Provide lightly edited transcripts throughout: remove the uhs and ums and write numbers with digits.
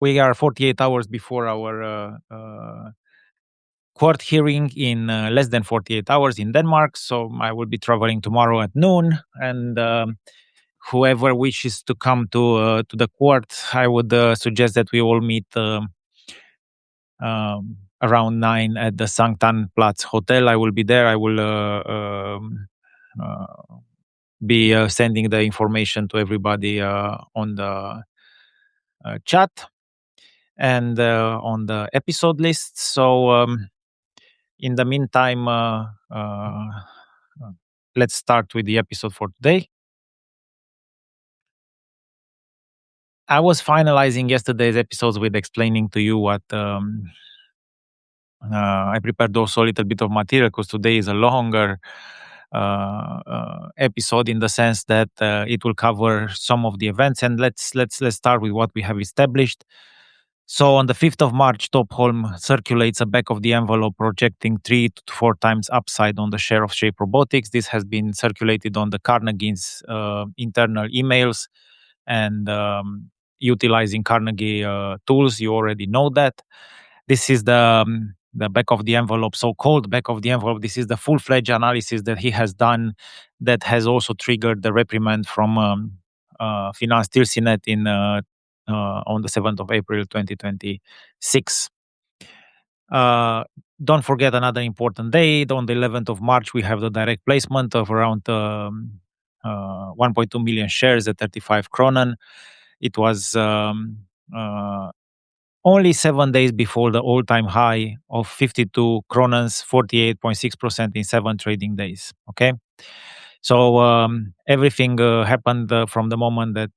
We are 48 hours before our court hearing in less than 48 hours in Denmark. So I will be traveling tomorrow at noon, and whoever wishes to come to the court, I would suggest that we all meet around 9 at the Sanktanplatz Hotel. I will be there. I will be sending the information to everybody on the chat and on the episode list. So in the meantime, let's start with the episode for today. I was finalizing yesterday's episodes with explaining to you what I prepared also a little bit of material because today is a longer episode in the sense that it will cover some of the events. And let's start with what we have established. So on the 5th of March, Topholm circulates a back of the envelope projecting 3 to 4 times upside on the share of Shape Robotics. This has been circulated on the Carnegie's internal emails and utilizing Carnegie tools. You already know that. This is the back of the envelope, so-called back of the envelope. This is the full-fledged analysis that he has done that has also triggered the reprimand from Finanstillsynet in on the 7th of April 2026. Don't forget another important date. On the 11th of March, we have the direct placement of around 1.2 million shares at 35 kronen. It was only 7 days before the all-time high of 52 kronens, 48.6% in 7 trading days. Okay, so everything happened from the moment that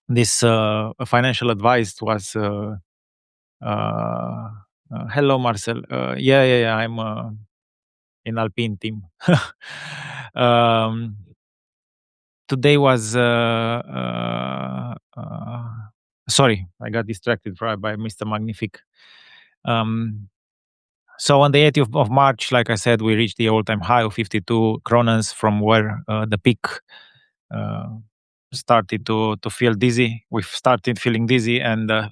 this financial advice was. Hello, Marcel. Yeah. I'm in Alpine team. Today was. Sorry, I got distracted by Mr. Magnific. So on the 18th of March, like I said, we reached the all-time high of 52 kronens from where the peak started to feel dizzy. We've started feeling dizzy, and the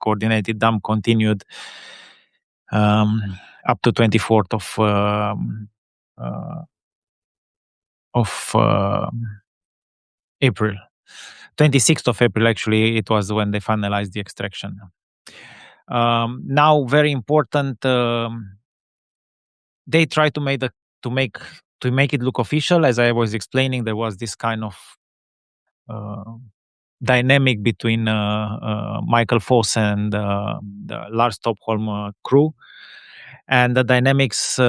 coordinated dump continued up to 24th of April. 26th of April, actually, it was when they finalized the extraction. Now, very important, they try to make it look official. As I was explaining, there was this kind of dynamic between Michael Foss and the Lars Topholm crew, and the dynamics.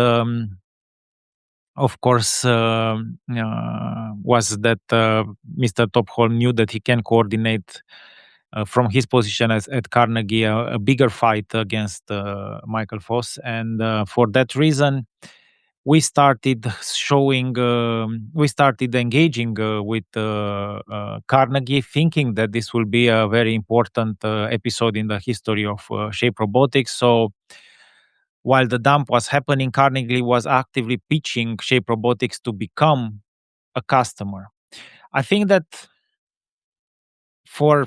Of course, was that Mr. Topholm knew that he can coordinate from his position at Carnegie a bigger fight against Michael Foss, and for that reason, we started engaging with Carnegie, thinking that this will be a very important episode in the history of Shape Robotics. So while the dump was happening, Carnegie was actively pitching Shape Robotics to become a customer. I think that for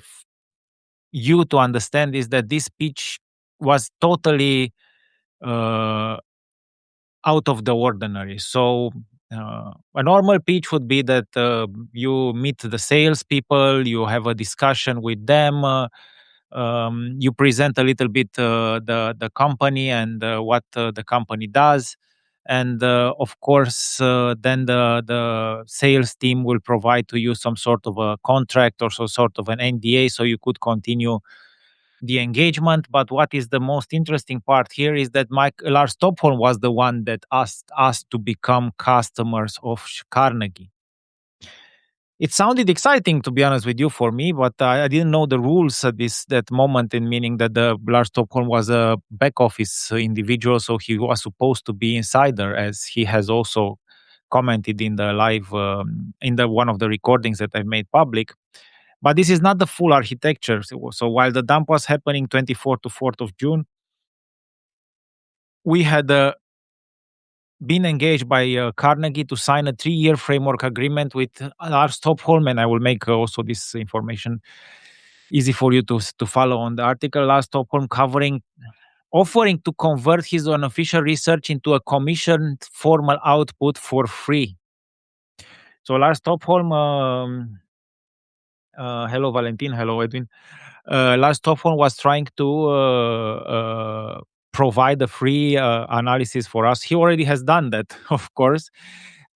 you to understand is that this pitch was totally out of the ordinary. So a normal pitch would be that you meet the salespeople, you have a discussion with them, you present a little bit the company and what the company does, and of course then the sales team will provide to you some sort of a contract or some sort of an NDA, so you could continue the engagement. But what is the most interesting part here is that Lars Topholm was the one that asked us to become customers of Carnegie. It sounded exciting, to be honest with you, for me, but I didn't know the rules at that moment, in meaning that the Lars Topholm was a back office individual, so he was supposed to be insider, as he has also commented in the live, in the one of the recordings that I made public. But this is not the full architecture. So while the dump was happening 24th to 4th of June, we had been engaged by Carnegie to sign a 3-year framework agreement with Lars Topholm, and I will make also this information easy for you to follow on the article. Lars Stockholm offering to convert his unofficial research into a commissioned formal output for free. So Lars Stockholm, hello Valentin, hello Edwin. Lars Stockholm was trying to provide a free analysis for us. He already has done that, of course.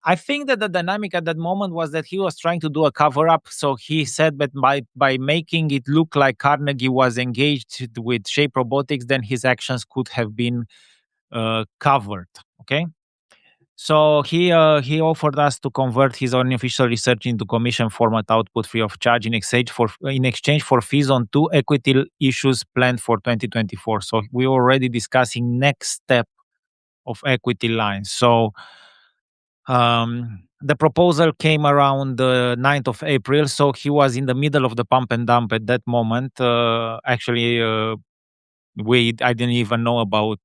I think that the dynamic at that moment was that he was trying to do a cover up. So he said that by making it look like Carnegie was engaged with Shape Robotics, then his actions could have been covered. Okay. So he offered us to convert his unofficial research into commission format output free of charge in exchange for fees on two equity issues planned for 2024. So we're already discussing next step of equity lines. So the proposal came around the 9th of April. So he was in the middle of the pump and dump at that moment. Actually, I didn't even know about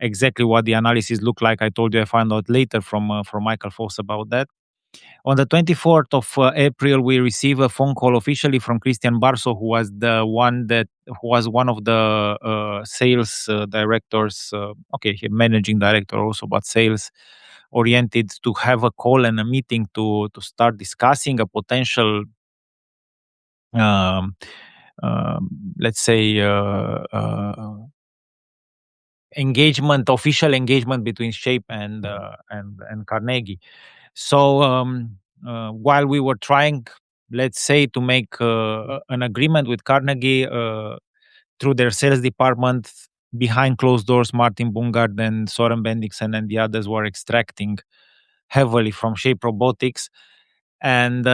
exactly what the analysis looked like. I told you I found out later from Michael Foss about that. On the 24th of April, we received a phone call officially from Christian Barso, who was one of the sales directors. He managing director also, but sales oriented, to have a call and a meeting to start discussing a potential, um, let's say, official engagement between Shape and Carnegie. So while we were trying, let's say, to make an agreement with Carnegie through their sales department, behind closed doors, Martin Bungard and Soren Bendiksen and the others were extracting heavily from Shape Robotics. And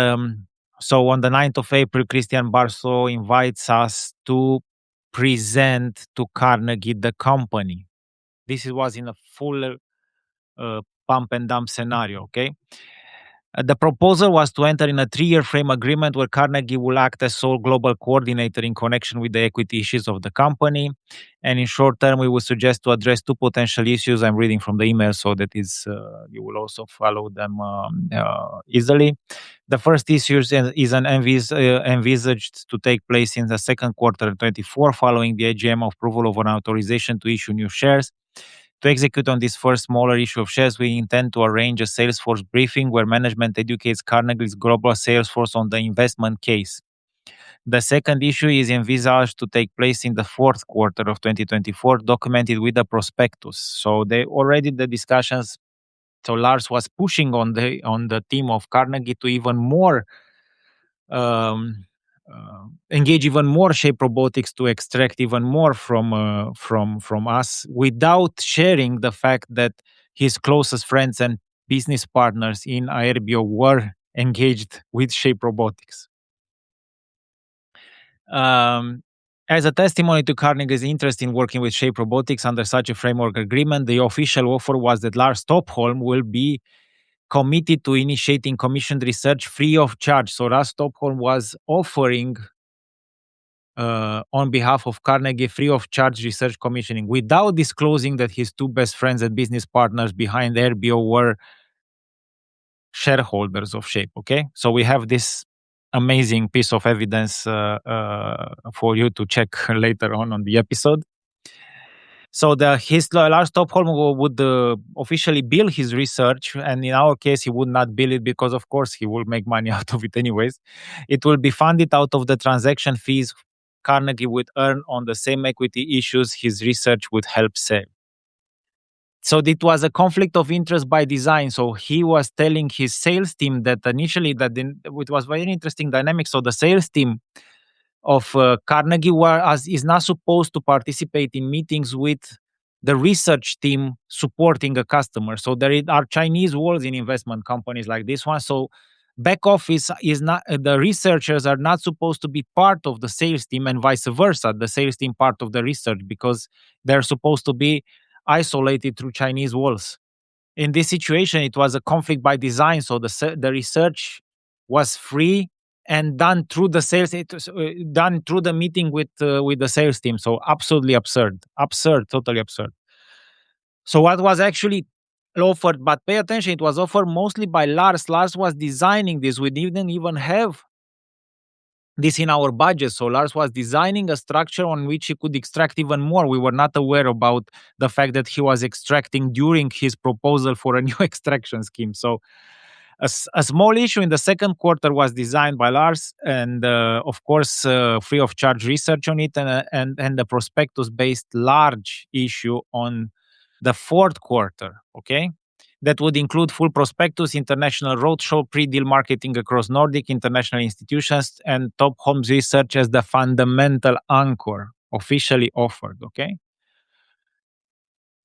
so on the 9th of April, Christian Barso invites us to present to Carnegie the company. This was in a full pump and dump scenario, okay? The proposal was to enter in a 3-year frame agreement where Carnegie will act as sole global coordinator in connection with the equity issues of the company. And in short term, we would suggest to address two potential issues. I'm reading from the email so that you will also follow them easily. The first issue is envisaged to take place in the second quarter of 24, following the AGM approval of an authorization to issue new shares. To execute on this first smaller issue of shares, we intend to arrange a Salesforce briefing where management educates Carnegie's global Salesforce on the investment case. The second issue is envisaged to take place in the fourth quarter of 2024, documented with a prospectus. So the discussions. So Lars was pushing on the team of Carnegie to even more engage even more Shape Robotics to extract even more from us, without sharing the fact that his closest friends and business partners in Aerbio were engaged with Shape Robotics. As a testimony to Carnegie's interest in working with Shape Robotics under such a framework agreement, the official offer was that Lars Stockholm will be committed to initiating commissioned research free of charge. So Lars Stockholm was offering on behalf of Carnegie free of charge research commissioning, without disclosing that his two best friends and business partners behind Aerbio were shareholders of Shape. Okay, so we have this amazing piece of evidence for you to check later on the episode. So Lars Stockholm would officially bill his research, and in our case, he would not bill it because, of course, he will make money out of it anyways. It will be funded out of the transaction fees Carnegie would earn on the same equity issues his research would help sell. So it was a conflict of interest by design. So he was telling his sales team that initially it was very interesting dynamic. So the sales team of Carnegie is not supposed to participate in meetings with the research team supporting a customer. So there are Chinese walls in investment companies like this one. So back office is not, the researchers are not supposed to be part of the sales team, and vice versa, the sales team part of the research, because they're supposed to be isolated through Chinese walls. In this situation, it was a conflict by design. So the research was free and done through the sales. It was done through the meeting with the sales team. So absolutely absurd, totally absurd. So what was actually offered, but pay attention, it was offered mostly by Lars. Lars was designing this. We didn't even have this in our budget. So Lars was designing a structure on which he could extract even more. We were not aware about the fact that he was extracting during his proposal for a new extraction scheme. So a small issue in the second quarter was designed by Lars, and of course, free of charge research on it, and the prospectus based large issue on the fourth quarter. Okay, that would include full prospectus, international roadshow, pre-deal marketing across Nordic international institutions, and Top Homes research as the fundamental anchor officially offered. Okay.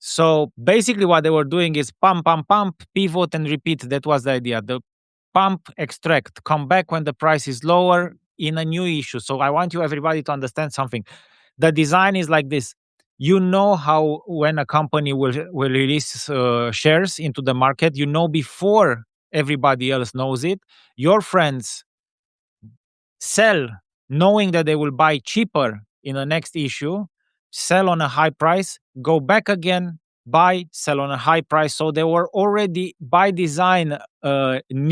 So basically, what they were doing is pump, pump, pump, pivot, and repeat. That was the idea. The pump, extract, come back when the price is lower in a new issue. So I want you everybody to understand something. The design is like this. You know how when a company will release shares into the market, you know before everybody else knows it. Your friends sell knowing that they will buy cheaper in the next issue, sell on a high price, go back again, buy, sell on a high price. So they were already by design two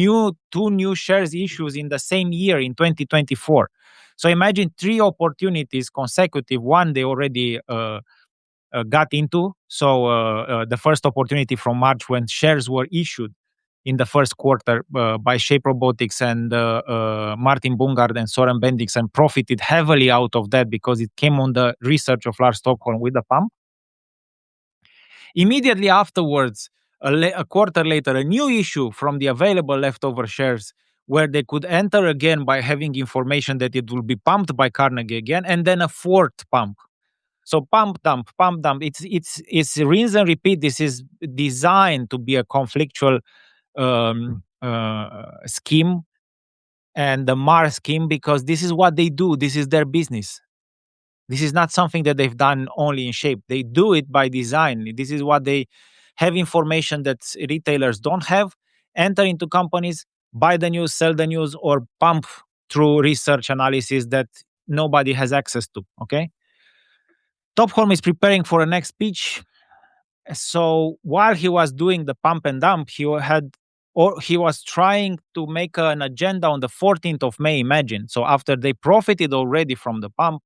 new shares issues in the same year in 2024. So imagine three opportunities consecutive. One they already got into. So the first opportunity from March when shares were issued in the first quarter by Shape Robotics and Martin Bungard and Soren Bendix, and profited heavily out of that because it came on the research of Lars Stockholm with the pump. Immediately afterwards, a quarter later, a new issue from the available leftover shares where they could enter again by having information that it will be pumped by Carnegie again, and then a fourth pump. So pump dump, pump dump. It's rinse and repeat. This is designed to be a conflictual scheme and the MAR scheme because this is what they do. This is their business. This is not something that they've done only in Shape. They do it by design. This is what they have information that retailers don't have, enter into companies, buy the news, sell the news, or pump through research analysis that nobody has access to. Okay. Topholm is preparing for a next pitch. So while he was doing the pump and dump, he was trying to make an agenda on the 14th of May. Imagine. So after they profited already from the pump,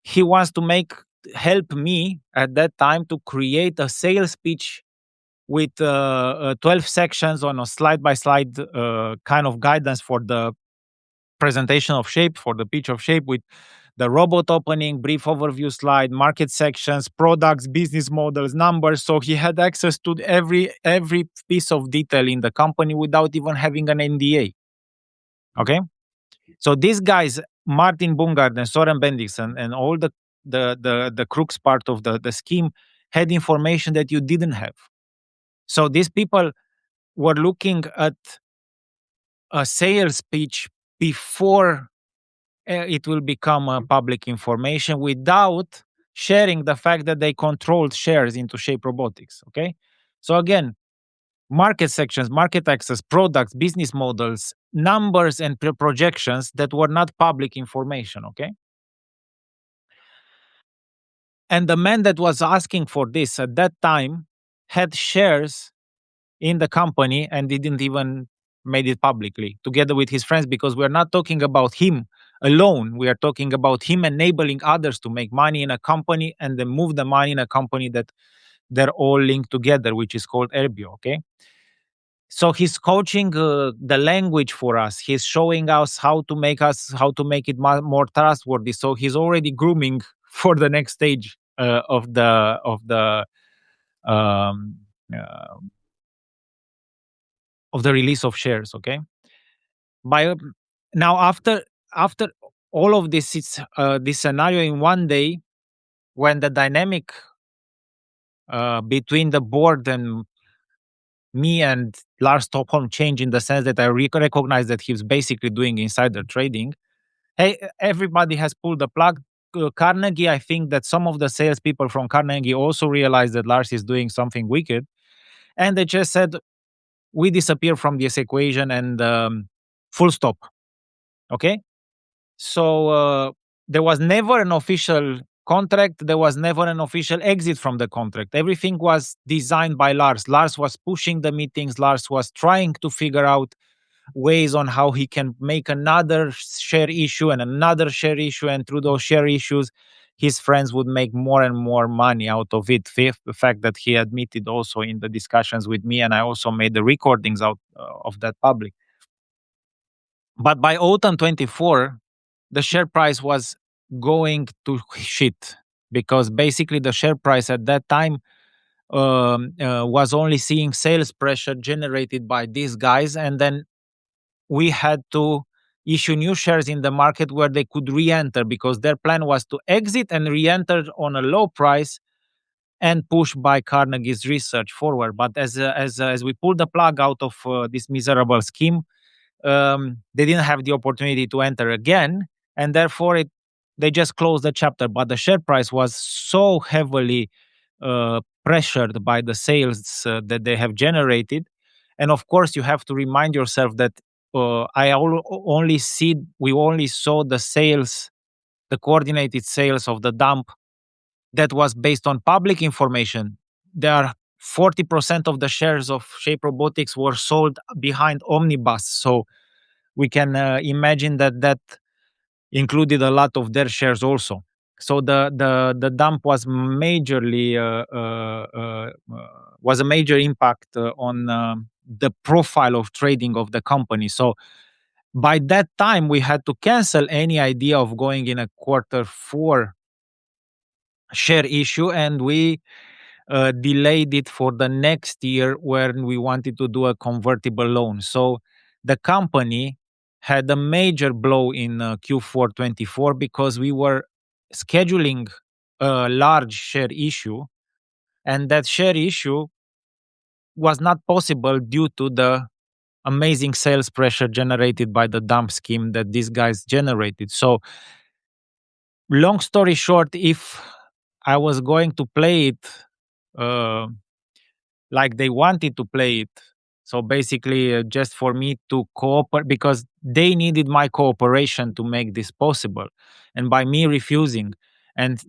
he wants to help me at that time to create a sales pitch with 12 sections on a slide by slide kind of guidance for the presentation of Shape, for the pitch of Shape, with the robot opening, brief overview slide, market sections, products, business models, numbers. So he had access to every piece of detail in the company without even having an NDA. Okay, so these guys, Martin Bungard and Soren Bendixen, and all the crooks part of the scheme had information that you didn't have. So these people were looking at a sales pitch before it will become public information without sharing the fact that they controlled shares into Shape Robotics. Okay. So again, market sections, market access, products, business models, numbers, and projections that were not public information. Okay. And the man that was asking for this at that time had shares in the company and didn't even made it publicly together with his friends, because we're not talking about him alone. We are talking about him enabling others to make money in a company and then move the money in a company that they're all linked together, which is called Erbio. Okay. So he's coaching the language for us. He's showing us how to make it more trustworthy. So he's already grooming for the next stage of the um, uh, of the release of shares. Okay. By now, after all of this, it's this scenario in one day when the dynamic between the board and me and Lars Stockholm changed in the sense that I recognize that he's basically doing insider trading. Hey, everybody has pulled the plug. Carnegie, I think that some of the salespeople from Carnegie also realized that Lars is doing something wicked, and they just said, "We disappear from this equation," and full stop. Okay. So there was never an official contract. There was never an official exit from the contract. Everything was designed by Lars. Lars was pushing the meetings. Lars was trying to figure out ways on how he can make another share issue and another share issue, and through those share issues his friends would make more and more money out of it. Fifth, the fact that he admitted also in the discussions with me, and I also made the recordings out of that public. But by autumn 24, the share price was going to shit, because basically the share price at that time was only seeing sales pressure generated by these guys, and then we had to issue new shares in the market where they could re-enter, because their plan was to exit and re-enter on a low price and push by Carnegie's research forward. But as we pulled the plug out of this miserable scheme, they didn't have the opportunity to enter again, and therefore they just closed the chapter. But the share price was so heavily pressured by the sales that they have generated, and of course you have to remind yourself that we only saw the sales, the coordinated sales of the dump that was based on public information. There are 40% of the shares of Shape Robotics were sold behind Omnibus, so we can imagine that that included a lot of their shares also. So the dump was majorly was a major impact on the profile of trading of the company. So by that time, we had to cancel any idea of going in a quarter four share issue, and we delayed it for the next year when we wanted to do a convertible loan. So the company had a major blow in Q4 24, because we were scheduling a large share issue, and that share issue was not possible due to the amazing sales pressure generated by the dump scheme that these guys generated. So long story short, if I was going to play it uh, like they wanted to play it, so basically just for me to cooperate, because they needed my cooperation to make this possible, and by me refusing and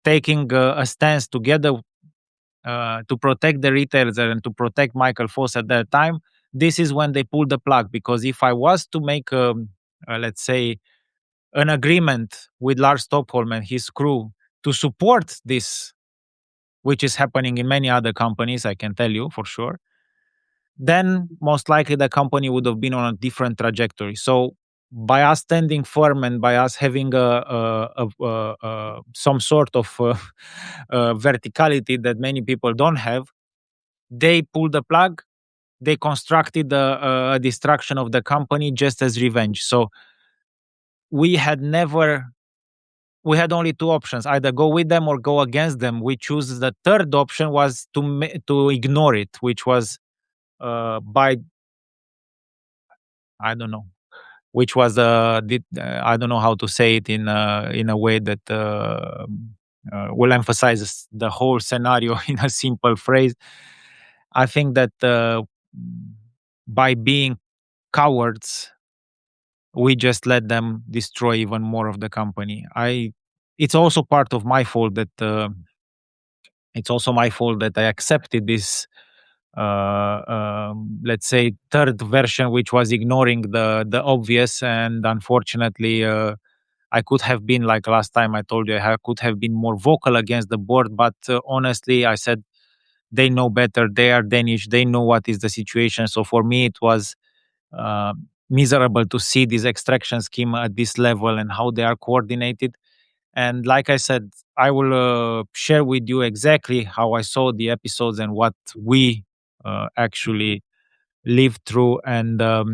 taking a stance together to protect the retailers and to protect Michael Foss at that time, this is when they pulled the plug. Because if I was to make let's say an agreement with Lars Stockholm and his crew to support this, which is happening in many other companies, I can tell you for sure, then most likely the company would have been on a different trajectory. So by us standing firm and by us having some sort of verticality that many people don't have, they pulled the plug. They constructed a destruction of the company just as revenge. So we had never we had only two options: either go with them or go against them. We choose the third option, was to ignore it, which was by I don't know, which was I don't know how to say it in a way that will emphasize the whole scenario in a simple phrase. I think that by being cowards, we just let them destroy even more of the company. It's also part of my fault that it's also my fault that I accepted this let's say third version, which was ignoring the obvious. And unfortunately I could have been, like last time I told you, I could have been more vocal against the board, but honestly I said they know better, they are Danish, they know what is the situation. So for me it was miserable to see this extraction scheme at this level and how they are coordinated. And like I said, I will share with you exactly how I saw the episodes and what we actually lived through. And uh,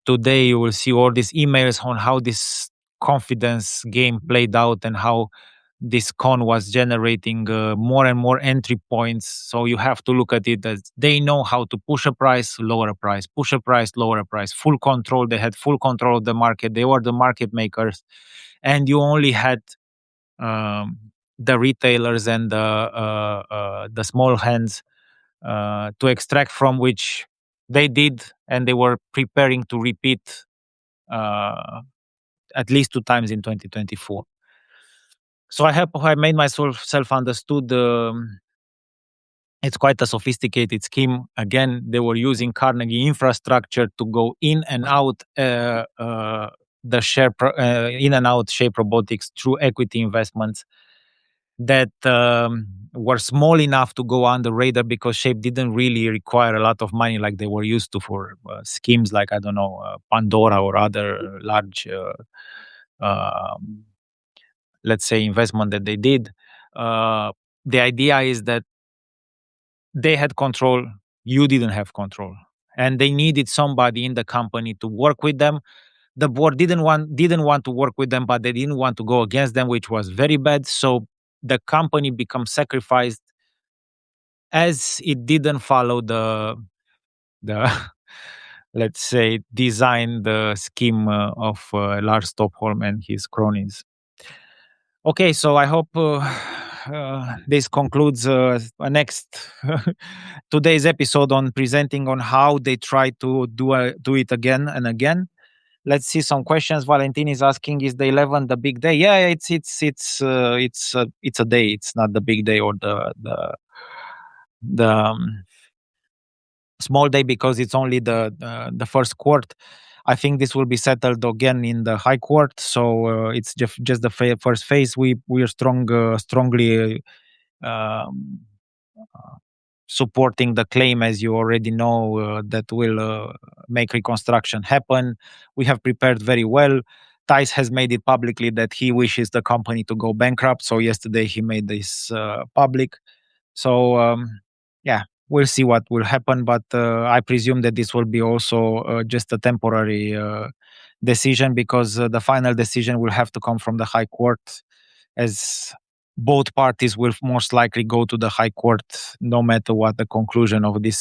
today you will see all these emails on how this confidence game played out and how this con was generating more and more entry points. So you have to look at it as they know how to push a price, lower a price, push a price, lower a price, full control. They had full control of the market. They were the market makers. And you only had the retailers and the small hands to extract from, which they did, and they were preparing to repeat uh, at least two times in 2024. So I hope I made myself self understood. It's quite a sophisticated scheme. Again, they were using Carnegie infrastructure to go in and out in and out Shape Robotics through equity investments that were small enough to go on the radar because Shape didn't really require a lot of money like they were used to for schemes like, I don't know, Pandora or other large, um, let's say, investment that they did. The idea is that they had control, you didn't have control. And they needed somebody in the company to work with them. The board didn't want to work with them, but they didn't want to go against them, which was very bad. So the company becomes sacrificed as it didn't follow the let's say design the scheme of Lars Stockholm and his cronies. Okay, so I hope this concludes a next today's episode on presenting on how they try to do it again and again. Let's see some questions. Valentin is asking, "Is the 11 the big day?" Yeah, it's a day. It's not the big day or the small day because it's only the first court. I think this will be settled again in the high court. So it's just the first phase. We are strongly um, supporting the claim, as you already know, that will make reconstruction happen. We have prepared very well. Thijs has made it publicly that he wishes the company to go bankrupt. So yesterday he made this public. So yeah, we'll see what will happen. But I presume that this will be also just a temporary decision because the final decision will have to come from the High Court, as both parties will most likely go to the High Court, no matter what the conclusion of this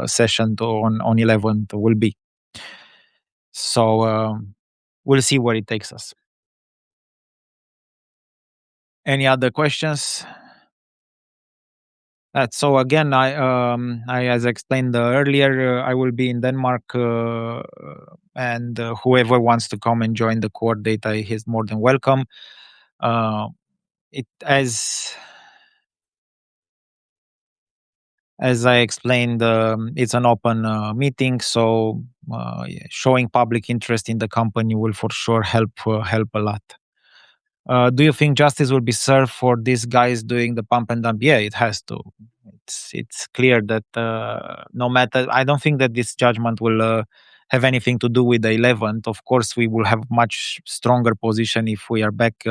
session on 11th will be. So we'll see where it takes us. Any other questions? So again, I as explained earlier, I will be in Denmark, and whoever wants to come and join the court data is more than welcome. It as I explained, it's an open meeting, so yeah, showing public interest in the company will for sure help a lot. Do you think justice will be served for these guys doing the pump and dump? Yeah, it has to. It's clear that no matter, I don't think that this judgment will have anything to do with the 11th. Of course, we will have much stronger position if we are back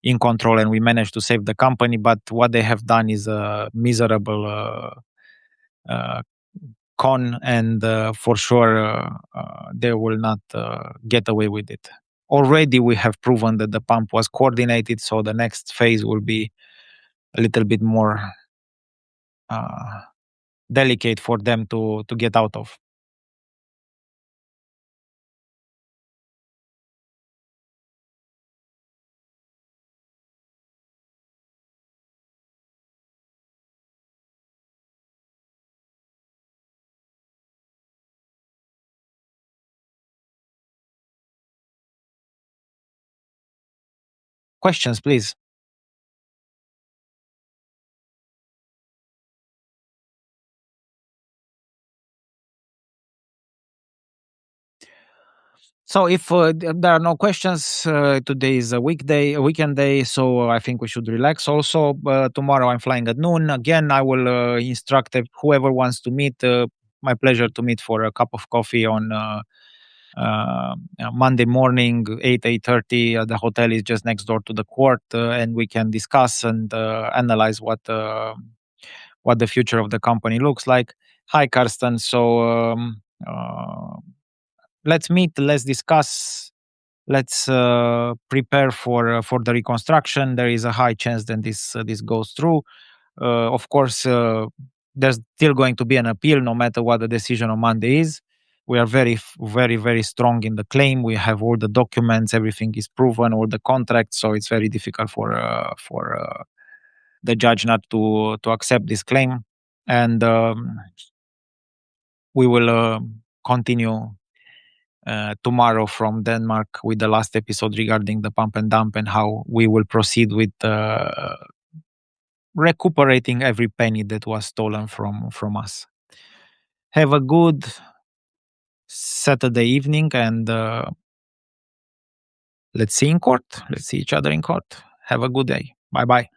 in control and we manage to save the company. But what they have done is a miserable uh, con, and for sure they will not get away with it. Already we have proven that the pump was coordinated, so the next phase will be a little bit more uh, delicate for them to get out of. Questions, please. So if there are no questions, today is a weekend day, so I think we should relax. Also, tomorrow I'm flying at noon. Again, I will instruct whoever wants to meet. My pleasure to meet for a cup of coffee on Monday morning, 8:30. The hotel is just next door to the court, and we can discuss and analyze what the future of the company looks like. Hi, Karsten. So let's meet. Let's discuss. Let's prepare for the reconstruction. There is a high chance that this goes through. Of course, there's still going to be an appeal, no matter what the decision on Monday is. We are very strong in the claim. We have all the documents. Everything is proven, all the contracts. So it's very difficult for the judge not to accept this claim, and we will continue tomorrow from Denmark with the last episode regarding the pump and dump and how we will proceed with recuperating every penny that was stolen from us. Have a good Saturday evening, and let's see in court. Let's see each other in court. Have a good day. Bye bye.